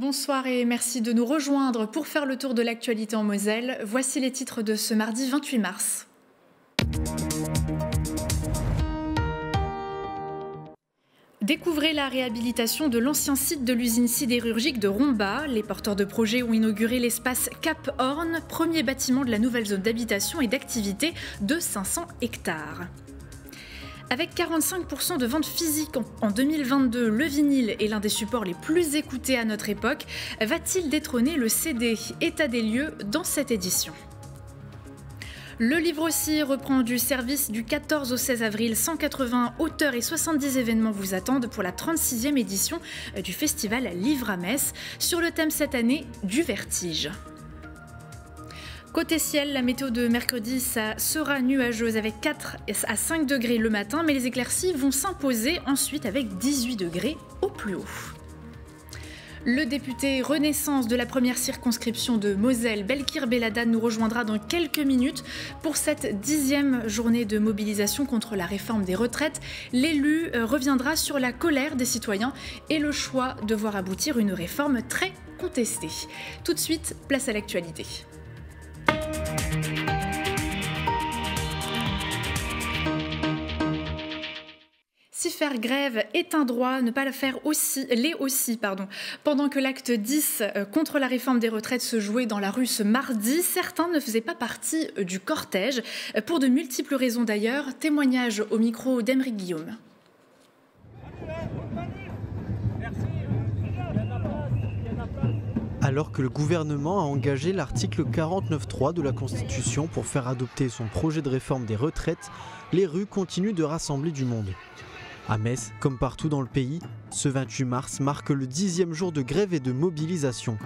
Bonsoir et merci de nous rejoindre pour faire le tour de l'actualité en Moselle. Voici les titres de ce mardi 28 mars. Découvrez la réhabilitation de l'ancien site de l'usine sidérurgique de Romba. Les porteurs de projets ont inauguré l'espace Cap Horn, premier bâtiment de la nouvelle zone d'habitation et d'activité de 500 hectares. Avec 45% de ventes physiques en 2022, le vinyle est l'un des supports les plus écoutés à notre époque. Va-t-il détrôner le CD? État des lieux dans cette édition. Le livre aussi reprend du service du 14 au 16 avril. 180 auteurs et 70 événements vous attendent pour la 36e édition du festival Livre à Metz, sur le thème cette année du vertige. Côté ciel, la météo de mercredi, ça sera nuageuse avec 4 à 5 degrés le matin, mais les éclaircies vont s'imposer ensuite avec 18 degrés au plus haut. Le député Renaissance de la première circonscription de Moselle, Belkir Belhaddad, nous rejoindra dans quelques minutes pour cette 10e journée de mobilisation contre la réforme des retraites. L'élu reviendra sur la colère des citoyens et le choix de voir aboutir une réforme très contestée. Tout de suite, place à l'actualité. Si faire grève est un droit, ne pas le faire l'est aussi. Pendant que l'acte 10 contre la réforme des retraites se jouait dans la rue ce mardi, certains ne faisaient pas partie du cortège, pour de multiples raisons d'ailleurs. Témoignage au micro d'Aymeric Guillaume. Alors que le gouvernement a engagé l'article 49.3 de la Constitution pour faire adopter son projet de réforme des retraites, les rues continuent de rassembler du monde. À Metz, comme partout dans le pays, ce 28 mars marque le 10e jour de grève et de mobilisation.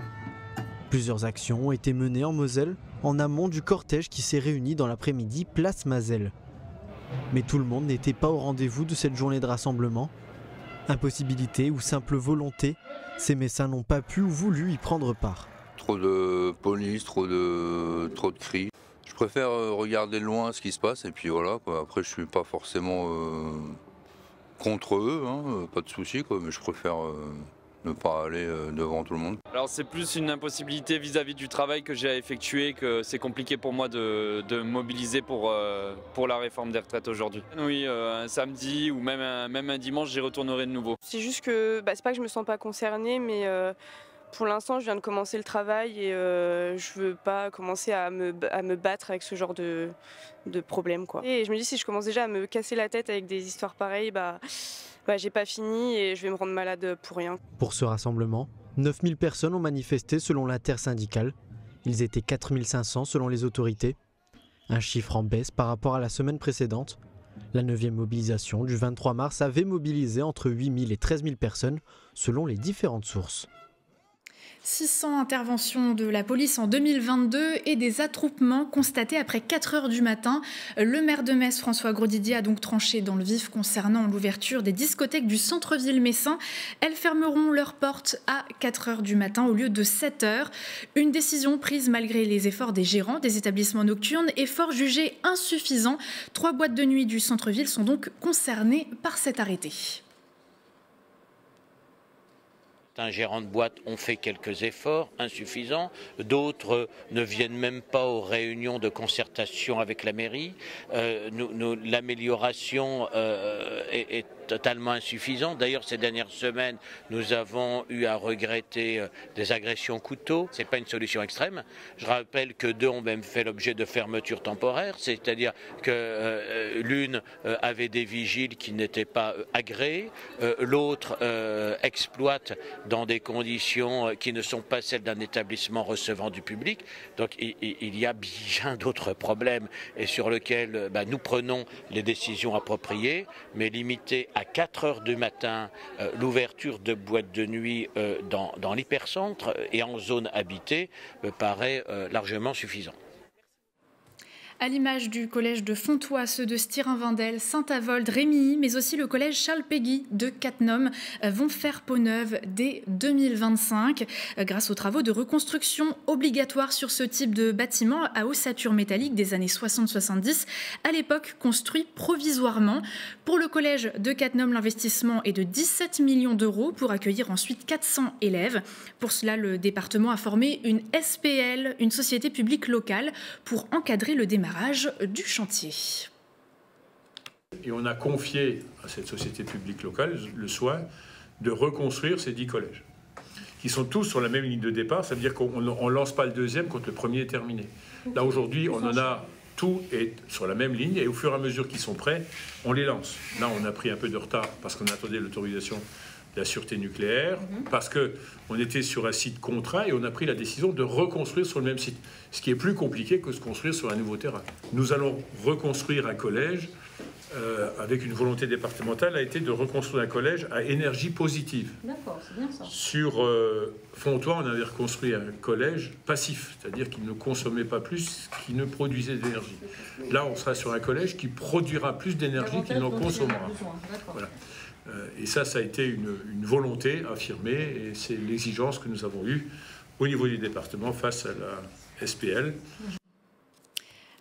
Plusieurs actions ont été menées en Moselle, en amont du cortège qui s'est réuni dans l'après-midi place Mazelle. Mais tout le monde n'était pas au rendez-vous de cette journée de rassemblement. Impossibilité ou simple volonté, ces Messins n'ont pas pu ou voulu y prendre part. Trop de police, trop de cris. Je préfère regarder de loin ce qui se passe et puis voilà, quoi. Après je suis pas forcément contre eux, hein, pas de souci, quoi, mais je préfère ne pas aller devant tout le monde. Alors c'est plus une impossibilité vis-à-vis du travail que j'ai à effectuer, que c'est compliqué pour moi de mobiliser pour la réforme des retraites aujourd'hui. Oui, un samedi ou même un dimanche, j'y retournerai de nouveau. C'est juste que, c'est pas que je me sens pas concernée, mais pour l'instant je viens de commencer le travail et je veux pas commencer à me battre avec ce genre de problème, quoi. Et je me dis, si je commence déjà à me casser la tête avec des histoires pareilles, j'ai pas fini et je vais me rendre malade pour rien. Pour ce rassemblement, 9000 personnes ont manifesté selon l'intersyndicale. Ils étaient 4500 selon les autorités. Un chiffre en baisse par rapport à la semaine précédente. La 9e mobilisation du 23 mars avait mobilisé entre 8000 et 13 000 personnes selon les différentes sources. 600 interventions de la police en 2022 et des attroupements constatés après 4 heures du matin. Le maire de Metz, François Grosdidier, a donc tranché dans le vif concernant l'ouverture des discothèques du centre-ville messin. Elles fermeront leurs portes à 4 heures du matin au lieu de 7 heures. Une décision prise malgré les efforts des gérants des établissements nocturnes, effort jugé insuffisant. 3 boîtes de nuit du centre-ville sont donc concernées par cet arrêté. Certains gérants de boîte ont fait quelques efforts insuffisants, d'autres ne viennent même pas aux réunions de concertation avec la mairie. L'amélioration est totalement insuffisante. D'ailleurs, ces dernières semaines, nous avons eu à regretter des agressions couteau. Ce n'est pas une solution extrême. Je rappelle que 2 ont même fait l'objet de fermetures temporaires, c'est-à-dire que l'une avait des vigiles qui n'étaient pas agréés, l'autre exploite dans des conditions qui ne sont pas celles d'un établissement recevant du public. Donc il y a bien d'autres problèmes et sur lesquels nous prenons les décisions appropriées, mais limiter à 4 heures du matin l'ouverture de boîtes de nuit dans l'hypercentre et en zone habitée me paraît largement suffisant. À l'image du collège de Fontois, ceux de Stirin-Wendel, Saint-Avold, Rémilly, mais aussi le collège Charles-Péguy de Cattenom vont faire peau neuve dès 2025 grâce aux travaux de reconstruction obligatoires sur ce type de bâtiment à ossature métallique des années 60-70, à l'époque construit provisoirement. Pour le collège de Cattenom, l'investissement est de 17 millions d'euros pour accueillir ensuite 400 élèves. Pour cela, le département a formé une SPL, une société publique locale, pour encadrer le démarrage du chantier. Et on a confié à cette société publique locale le soin de reconstruire ces 10 collèges, qui sont tous sur la même ligne de départ. Ça veut dire qu'on ne lance pas le deuxième quand le premier est terminé. Là, aujourd'hui, on en a tout est sur la même ligne, et au fur et à mesure qu'ils sont prêts, on les lance. Là, on a pris un peu de retard parce qu'on attendait l'autorisation de la sûreté nucléaire, parce qu'on était sur un site contraint et on a pris la décision de reconstruire sur le même site, ce qui est plus compliqué que de se construire sur un nouveau terrain. Nous allons reconstruire un collège avec une volonté départementale, a été de reconstruire un collège à énergie positive. D'accord, c'est bien ça. Sur Fontois, on avait reconstruit un collège passif, c'est-à-dire qu'il ne consommait pas plus qu'il ne produisait d'énergie. Là, on sera sur un collège qui produira plus d'énergie qu'il n'en consommera. Voilà. Et ça a été une volonté affirmée, et c'est l'exigence que nous avons eue au niveau du département face à la SPL.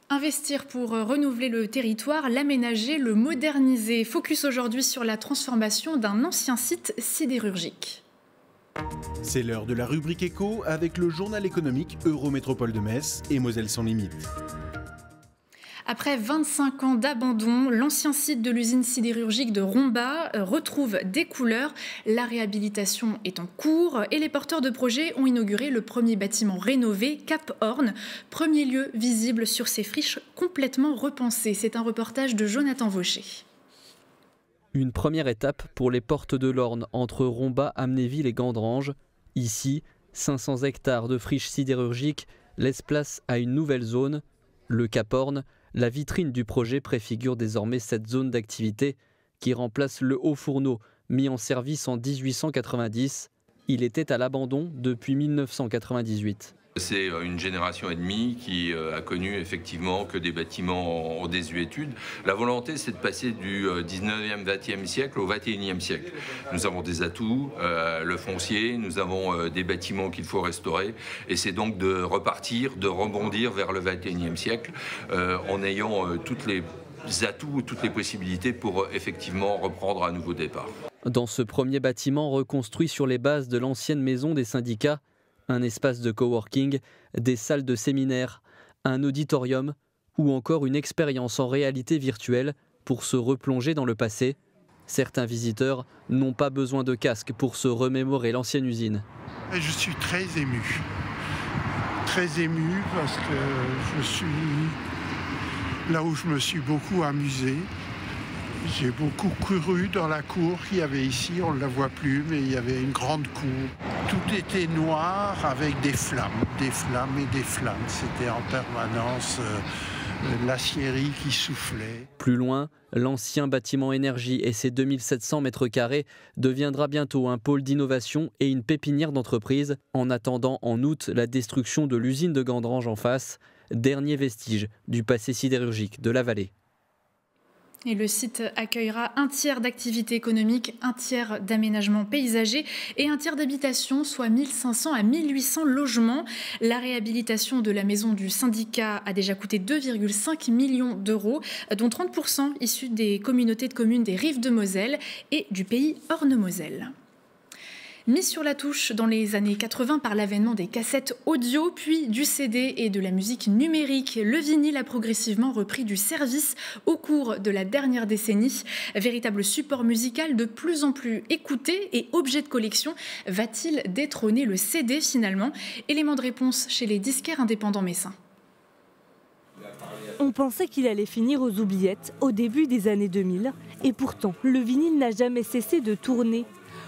Investir pour renouveler le territoire, l'aménager, le moderniser. Focus aujourd'hui sur la transformation d'un ancien site sidérurgique. C'est l'heure de la rubrique éco avec le journal économique Eurométropole de Metz et Moselle sans limite. Après 25 ans d'abandon, l'ancien site de l'usine sidérurgique de Romba retrouve des couleurs. La réhabilitation est en cours et les porteurs de projets ont inauguré le premier bâtiment rénové, Cap Horn, premier lieu visible sur ces friches complètement repensées. C'est un reportage de Jonathan Vaucher. Une première étape pour les portes de l'Orne entre Romba, Amnéville et Gandrange. Ici, 500 hectares de friches sidérurgiques laissent place à une nouvelle zone, le Cap Horn. La vitrine du projet préfigure désormais cette zone d'activité qui remplace le haut fourneau mis en service en 1890. Il était à l'abandon depuis 1998. C'est une génération et demie qui a connu effectivement que des bâtiments en désuétude. La volonté, c'est de passer du 19e, 20e siècle au 21e siècle. Nous avons des atouts, le foncier, nous avons des bâtiments qu'il faut restaurer, et c'est donc de repartir, de rebondir vers le 21e siècle en ayant toutes les atouts, toutes les possibilités pour effectivement reprendre un nouveau départ. Dans ce premier bâtiment reconstruit sur les bases de l'ancienne maison des syndicats, un espace de coworking, des salles de séminaire, un auditorium ou encore une expérience en réalité virtuelle pour se replonger dans le passé. Certains visiteurs n'ont pas besoin de casque pour se remémorer l'ancienne usine. Je suis très ému parce que je suis là où je me suis beaucoup amusé. J'ai beaucoup couru dans la cour qu'il y avait ici, on ne la voit plus, mais il y avait une grande cour. Tout était noir avec des flammes et des flammes. C'était en permanence l'aciérie qui soufflait. Plus loin, l'ancien bâtiment énergie et ses 2700 mètres carrés deviendra bientôt un pôle d'innovation et une pépinière d'entreprise. En attendant en août la destruction de l'usine de Gandrange en face, dernier vestige du passé sidérurgique de la vallée. Et le site accueillera un tiers d'activité économique, un tiers d'aménagement paysager et un tiers d'habitation, soit 1500 à 1800 logements. La réhabilitation de la maison du syndicat a déjà coûté 2,5 millions d'euros, dont 30% issus des communautés de communes des Rives de Moselle et du pays Orne-Moselle. Mis sur la touche dans les années 80 par l'avènement des cassettes audio, puis du CD et de la musique numérique, le vinyle a progressivement repris du service au cours de la dernière décennie. Véritable support musical de plus en plus écouté et objet de collection, va-t-il détrôner le CD finalement? Élément de réponse chez les disquaires indépendants messins. On pensait qu'il allait finir aux oubliettes au début des années 2000 et pourtant le vinyle n'a jamais cessé de tourner.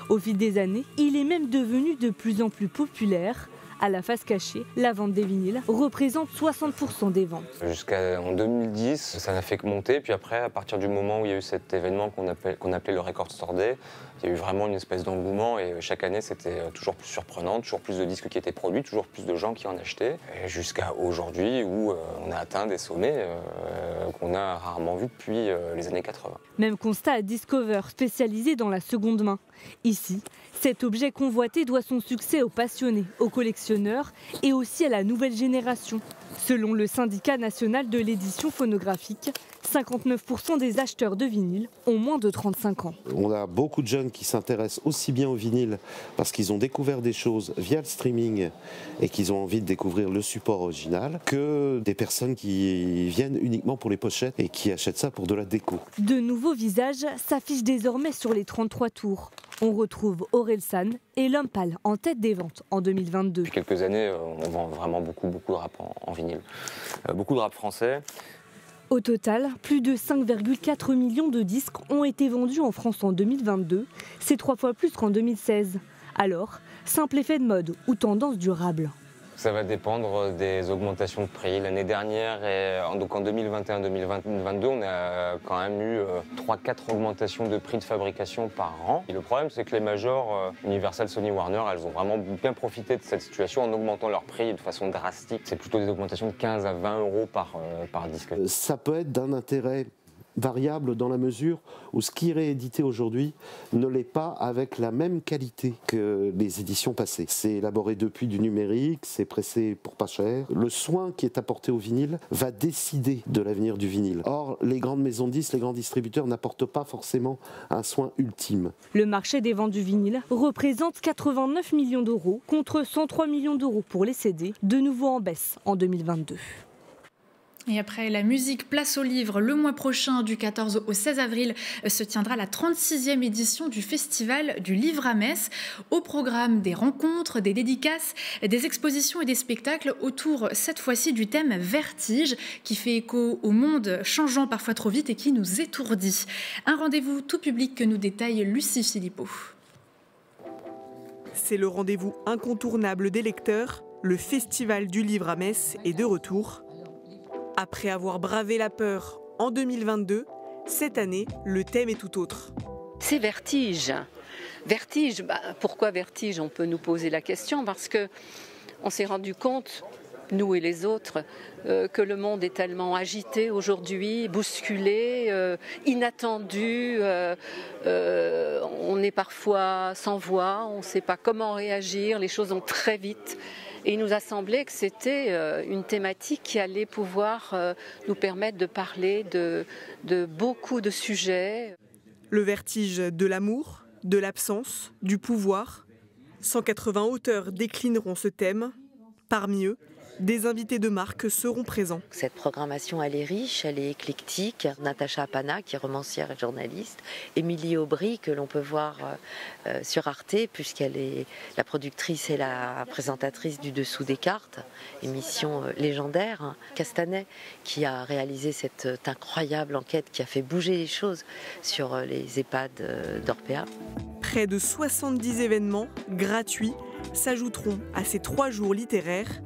Au fil des années, il est même devenu de plus en plus populaire. À la face cachée, la vente des vinyles représente 60% des ventes. Jusqu'en 2010, ça n'a fait que monter. Puis après, à partir du moment où il y a eu cet événement qu'on appelait le Record Store Day, Il y a eu vraiment une espèce d'engouement et chaque année c'était toujours plus surprenant, toujours plus de disques qui étaient produits, toujours plus de gens qui en achetaient, jusqu'à aujourd'hui où on a atteint des sommets qu'on a rarement vus depuis les années 80. Même constat à Discover, spécialisé dans la seconde main. Ici, cet objet convoité doit son succès aux passionnés, aux collectionneurs et aussi à la nouvelle génération. Selon le syndicat national de l'édition phonographique, 59% des acheteurs de vinyle ont moins de 35 ans. On a beaucoup de jeunes qui s'intéressent aussi bien au vinyle parce qu'ils ont découvert des choses via le streaming et qu'ils ont envie de découvrir le support original, que des personnes qui viennent uniquement pour les pochettes et qui achètent ça pour de la déco. De nouveaux visages s'affichent désormais sur les 33 tours. On retrouve Orelsan et L'Homme Pâle en tête des ventes en 2022. Depuis quelques années, on vend vraiment beaucoup de rap en vinyle. Beaucoup de rap français. Au total, plus de 5,4 millions de disques ont été vendus en France en 2022. C'est 3 fois plus qu'en 2016. Alors, simple effet de mode ou tendance durable? Ça va dépendre des augmentations de prix. L'année dernière, donc en 2021-2022, on a quand même eu 3-4 augmentations de prix de fabrication par an. Et le problème, c'est que les majors, Universal, Sony, Warner, elles ont vraiment bien profité de cette situation en augmentant leurs prix de façon drastique. C'est plutôt des augmentations de 15 à 20 euros par disque. Ça peut être d'un intérêt variable dans la mesure où ce qui est réédité aujourd'hui ne l'est pas avec la même qualité que les éditions passées. C'est élaboré depuis du numérique, c'est pressé pour pas cher. Le soin qui est apporté au vinyle va décider de l'avenir du vinyle. Or, les grandes maisons de disques, les grands distributeurs n'apportent pas forcément un soin ultime. Le marché des ventes du vinyle représente 89 millions d'euros contre 103 millions d'euros pour les CD, de nouveau en baisse en 2022. Et après la musique, place au livre. Le mois prochain, du 14 au 16 avril, se tiendra la 36e édition du Festival du Livre à Metz. Au programme, des rencontres, des dédicaces, des expositions et des spectacles autour, cette fois-ci, du thème vertige, qui fait écho au monde changeant parfois trop vite et qui nous étourdit. Un rendez-vous tout public que nous détaille Lucie Philippot. C'est le rendez-vous incontournable des lecteurs. Le Festival du Livre à Metz est de retour. Après avoir bravé la peur en 2022, cette année, le thème est tout autre. C'est vertige. Vertige, pourquoi vertige? On peut nous poser la question parce qu'on s'est rendu compte, nous et les autres, que le monde est tellement agité aujourd'hui, bousculé, inattendu. On est parfois sans voix, on ne sait pas comment réagir, les choses vont très vite. Et il nous a semblé que c'était une thématique qui allait pouvoir nous permettre de parler de beaucoup de sujets. Le vertige de l'amour, de l'absence, du pouvoir. 180 auteurs déclineront ce thème. Parmi eux, des invités de marque seront présents. Cette programmation, elle est riche, elle est éclectique. Natacha Apana, qui est romancière et journaliste. Émilie Aubry, que l'on peut voir sur Arte, puisqu'elle est la productrice et la présentatrice du Dessous des cartes, émission légendaire. Castanet, qui a réalisé cette incroyable enquête qui a fait bouger les choses sur les EHPAD d'Orpea. Près de 70 événements gratuits s'ajouteront à ces 3 jours littéraires.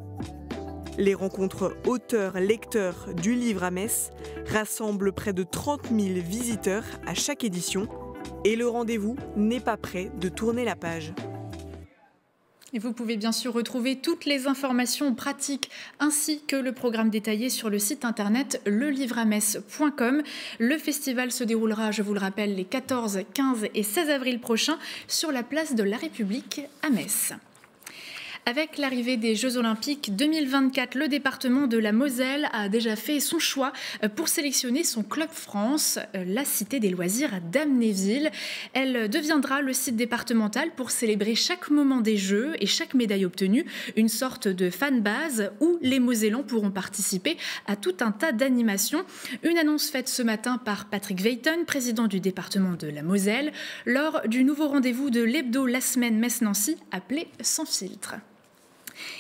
Les rencontres auteurs-lecteurs du Livre à Metz rassemblent près de 30 000 visiteurs à chaque édition et le rendez-vous n'est pas près de tourner la page. Et vous pouvez bien sûr retrouver toutes les informations pratiques ainsi que le programme détaillé sur le site internet lelivreametz.com. Le festival se déroulera, je vous le rappelle, les 14, 15 et 16 avril prochains sur la place de la République à Metz. Avec l'arrivée des Jeux Olympiques 2024, le département de la Moselle a déjà fait son choix pour sélectionner son Club France, la Cité des Loisirs d'Amnéville. Elle deviendra le site départemental pour célébrer chaque moment des Jeux et chaque médaille obtenue, une sorte de fanbase où les Mosellans pourront participer à tout un tas d'animations. Une annonce faite ce matin par Patrick Veyton, président du département de la Moselle, lors du nouveau rendez-vous de l'hebdo La Semaine Metz-Nancy appelé Sans filtre.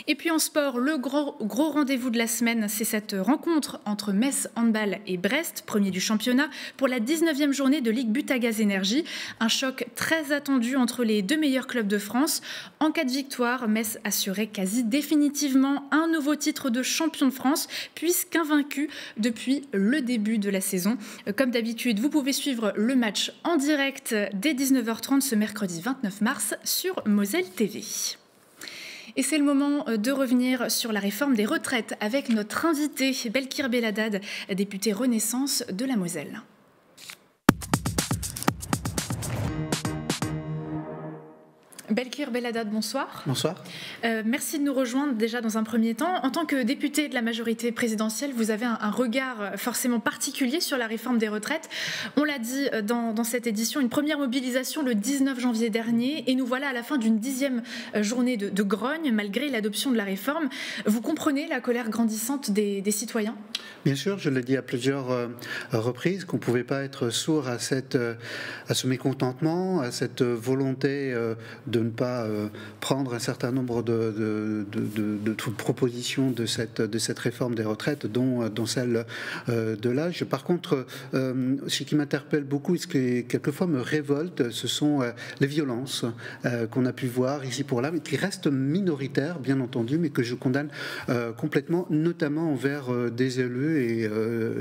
Et puis en sport, le gros rendez-vous de la semaine, c'est cette rencontre entre Metz Handball et Brest, premier du championnat, pour la 19e journée de Ligue But à Gaz Énergie. Un choc très attendu entre les deux meilleurs clubs de France. En cas de victoire, Metz assurait quasi définitivement un nouveau titre de champion de France, puisqu'invaincu depuis le début de la saison. Comme d'habitude, vous pouvez suivre le match en direct dès 19h30 ce mercredi 29 mars sur Moselle TV. Et c'est le moment de revenir sur la réforme des retraites avec notre invité Belkir Belhaddad, député Renaissance de la Moselle. Belkir Belhaddad, bonsoir. Bonsoir. Merci de nous rejoindre déjà dans un premier temps. En tant que député de la majorité présidentielle, vous avez un regard forcément particulier sur la réforme des retraites. On l'a dit dans cette édition, une première mobilisation le 19 janvier dernier et nous voilà à la fin d'une 10e journée de grogne malgré l'adoption de la réforme. Vous comprenez la colère grandissante des citoyens ? Bien sûr, je l'ai dit à plusieurs reprises qu'on ne pouvait pas être sourd à ce mécontentement, à cette volonté de ne pas prendre un certain nombre de propositions de cette réforme des retraites, dont celle de l'âge. Par contre, ce qui m'interpelle beaucoup et ce qui quelquefois me révolte, ce sont les violences qu'on a pu voir ici pour là, mais qui restent minoritaires, bien entendu, mais que je condamne complètement, notamment envers des élus et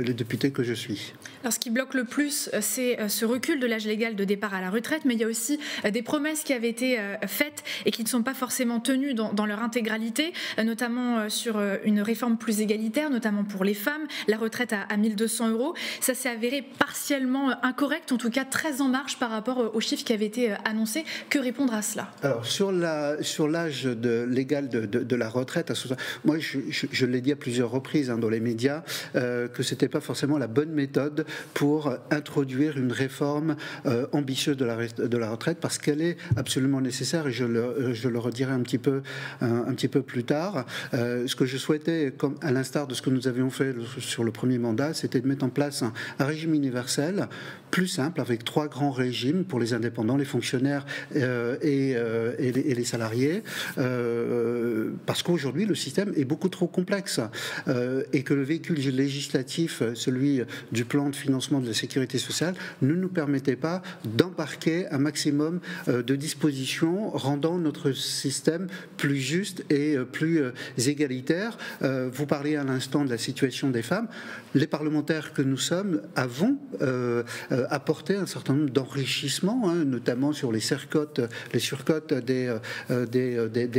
les députés que je suis. Alors, ce qui bloque le plus, c'est ce recul de l'âge légal de départ à la retraite, mais il y a aussi des promesses qui avaient été faites et qui ne sont pas forcément tenues dans leur intégralité, notamment sur une réforme plus égalitaire, notamment pour les femmes, la retraite à 1 200 €. Ça s'est avéré partiellement incorrect, en tout cas très en marge par rapport aux chiffres qui avaient été annoncés. Que répondre à cela ? Alors, sur l'âge légal de la retraite, moi je l'ai dit à plusieurs reprises dans les médias, que ce n'était pas forcément la bonne méthode pour introduire une réforme ambitieuse de la retraite, parce qu'elle est absolument nécessaire, et je le redirai un petit peu plus tard. Ce que je souhaitais, comme à l'instar de ce que nous avions fait sur le premier mandat, c'était de mettre en place un régime universel plus simple, avec 3 grands régimes pour les indépendants, les fonctionnaires et les salariés, parce qu'aujourd'hui le système est beaucoup trop complexe et que le véhicule législatif, celui du plan de financement de la sécurité sociale, ne nous permettait pas d'embarquer un maximum de dispositions rendant notre système plus juste et plus égalitaire. Vous parliez à l'instant de la situation des femmes. Les parlementaires que nous sommes avons apporté un certain nombre d'enrichissements, notamment sur les surcotes des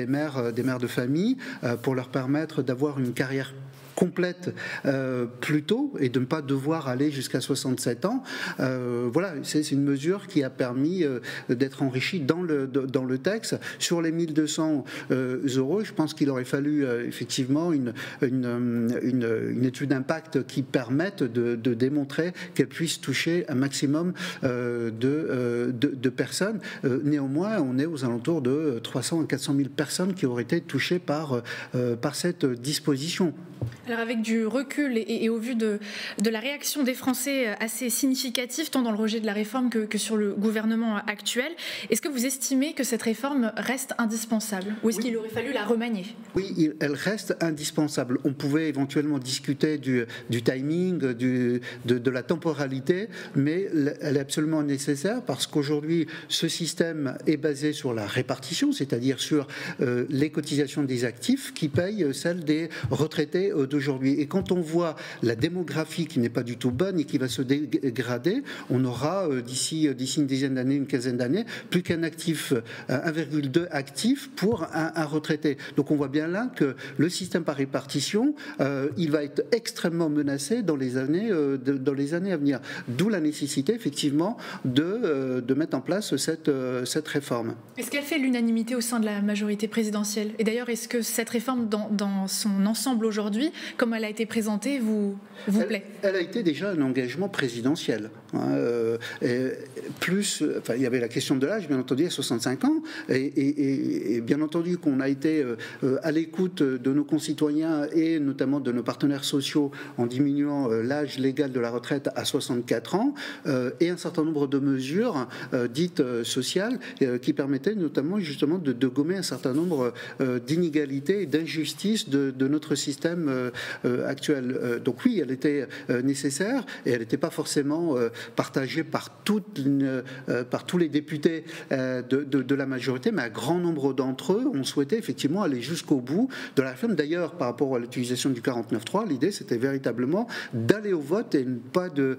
mères de famille, pour leur permettre d'avoir une carrière complète plus tôt et de ne pas devoir aller jusqu'à 67 ans. Voilà, c'est une mesure qui a permis d'être enrichie dans le texte. Sur les 1 200 €, je pense qu'il aurait fallu effectivement une étude d'impact qui permette de démontrer qu'elle puisse toucher un maximum de personnes. Néanmoins, on est aux alentours de 300 à 400 000 personnes qui auraient été touchées par cette disposition. Alors avec du recul et au vu de la réaction des Français assez significative, tant dans le rejet de la réforme que sur le gouvernement actuel, est-ce que vous estimez que cette réforme reste indispensable ou est-ce qu'il aurait fallu la remanier ? Oui, elle reste indispensable. On pouvait éventuellement discuter du timing, de la temporalité, mais elle est absolument nécessaire parce qu'aujourd'hui, ce système est basé sur la répartition, c'est-à-dire sur les cotisations des actifs qui payent celles des retraités d'aujourd'hui. Et quand on voit la démographie qui n'est pas du tout bonne et qui va se dégrader, on aura d'ici une dizaine d'années, une quinzaine d'années, plus qu'un actif, 1,2 actif pour un retraité. Donc on voit bien là que le système par répartition, il va être extrêmement menacé dans les années à venir. D'où la nécessité effectivement de mettre en place cette réforme. Est-ce qu'elle fait l'unanimité au sein de la majorité présidentielle ? Et d'ailleurs, est-ce que cette réforme dans son ensemble aujourd'hui comme elle a été présentée, vous plaît? Elle a été déjà un engagement présidentiel. Il y avait la question de l'âge, bien entendu, à 65 ans, et bien entendu qu'on a été à l'écoute de nos concitoyens et notamment de nos partenaires sociaux en diminuant l'âge légal de la retraite à 64 ans, et un certain nombre de mesures dites sociales qui permettaient notamment justement de gommer un certain nombre d'inégalités et d'injustices de notre système actuel. Donc oui, elle était nécessaire et elle n'était pas forcément partagée par tous les députés de la majorité, mais un grand nombre d'entre eux ont souhaité effectivement aller jusqu'au bout de la réforme. D'ailleurs, par rapport à l'utilisation du 49.3, l'idée c'était véritablement d'aller au vote et de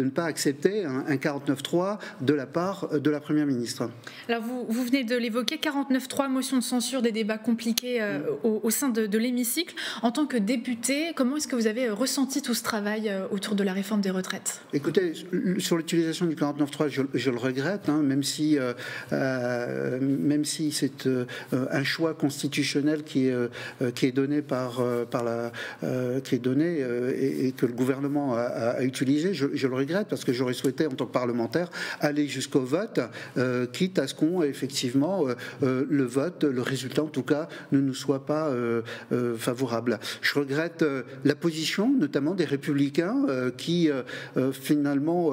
ne pas accepter un 49.3 de la part de la Première ministre. Alors vous venez de l'évoquer, 49.3, motion de censure, des débats compliqués au sein de l'hémicycle. En tant que député, comment est-ce que vous avez ressenti tout ce travail autour de la réforme des retraites? Écoutez, sur l'utilisation du 49.3, je le regrette, même si c'est un choix constitutionnel qui est donné et que le gouvernement a utilisé. Je le regrette parce que j'aurais souhaité, en tant que parlementaire, aller jusqu'au vote, quitte à ce qu'on effectivement le résultat en tout cas ne nous soit pas favorable. Je regrette la position, notamment des Républicains, qui finalement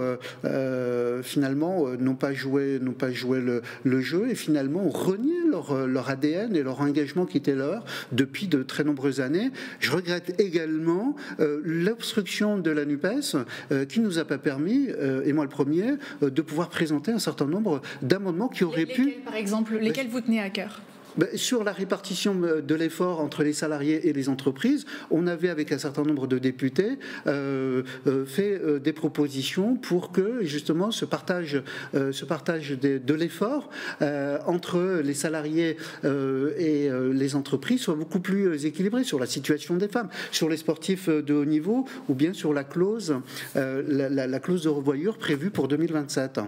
n'ont pas joué le jeu et finalement ont renié leur ADN et leur engagement qui était leur depuis de très nombreuses années. Je regrette également l'obstruction de la NUPES qui nous a pas permis, et moi le premier, de pouvoir présenter un certain nombre d'amendements qui auraient pu... Par exemple, lesquels vous tenez à cœur? Sur la répartition de l'effort entre les salariés et les entreprises, on avait, avec un certain nombre de députés, fait des propositions pour que justement ce partage de l'effort entre les salariés et les entreprises soit beaucoup plus équilibré sur la situation des femmes, sur les sportifs de haut niveau ou bien sur la clause de revoyure prévue pour 2027.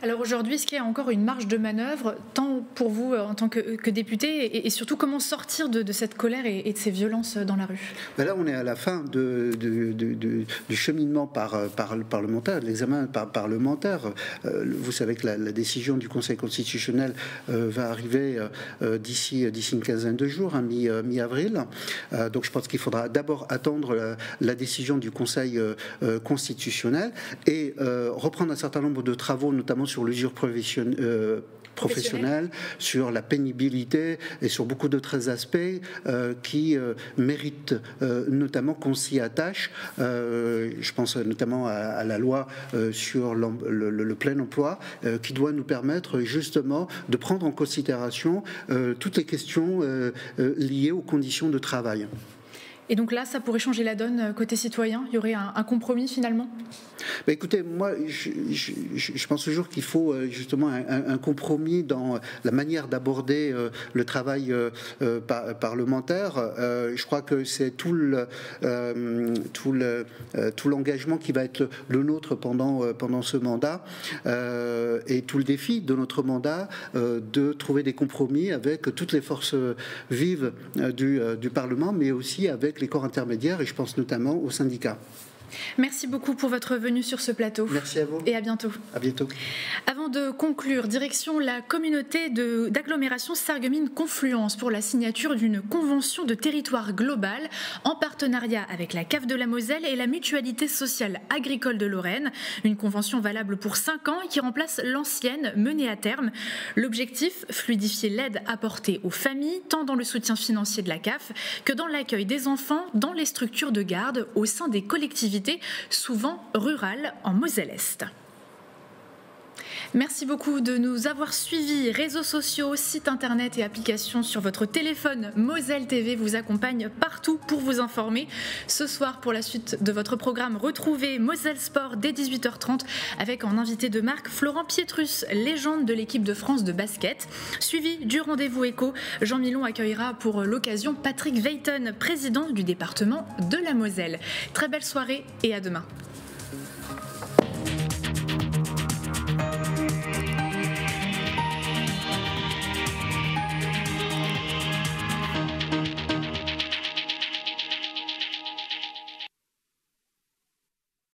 Alors aujourd'hui, est-ce qu'il y a encore une marge de manœuvre, tant pour vous en tant que député, et surtout comment sortir de cette colère et de ces violences dans la rue? Là, on est à la fin du cheminement parlementaire, de l'examen parlementaire. Vous savez que la décision du Conseil constitutionnel va arriver d'ici une quinzaine de jours, mi-avril. Donc je pense qu'il faudra d'abord attendre la décision du Conseil constitutionnel et reprendre un certain nombre de travaux, notamment sur l'usure professionnelle, sur la pénibilité et sur beaucoup d'autres aspects qui méritent notamment qu'on s'y attache. Je pense notamment à la loi sur le plein emploi qui doit nous permettre justement de prendre en considération toutes les questions liées aux conditions de travail. Et donc là, ça pourrait changer la donne côté citoyen? Il y aurait un compromis finalement? Écoutez, moi, je pense toujours qu'il faut justement un compromis dans la manière d'aborder le travail parlementaire. Je crois que c'est tout l'engagement qui va être le nôtre pendant ce mandat et tout le défi de notre mandat de trouver des compromis avec toutes les forces vives du Parlement, mais aussi avec les corps intermédiaires, et je pense notamment aux syndicats. Merci beaucoup pour votre venue sur ce plateau. Merci à vous. Et à bientôt. À bientôt. Avant de conclure, direction la communauté d'agglomération Sarreguemines-Confluence pour la signature d'une convention de territoire global en partenariat avec la CAF de la Moselle et la Mutualité sociale agricole de Lorraine. Une convention valable pour 5 ans et qui remplace l'ancienne menée à terme. L'objectif, fluidifier l'aide apportée aux familles, tant dans le soutien financier de la CAF que dans l'accueil des enfants dans les structures de garde au sein des collectivités souvent rurales en Moselle-Est. Merci beaucoup de nous avoir suivis. Réseaux sociaux, sites internet et applications sur votre téléphone. Moselle TV vous accompagne partout pour vous informer. Ce soir, pour la suite de votre programme, retrouvez Moselle Sport dès 18h30 avec en invité de marque Florent Pietrus, légende de l'équipe de France de basket. Suivi du rendez-vous éco, Jean Milon accueillera pour l'occasion Patrick Veyton, président du département de la Moselle. Très belle soirée et à demain.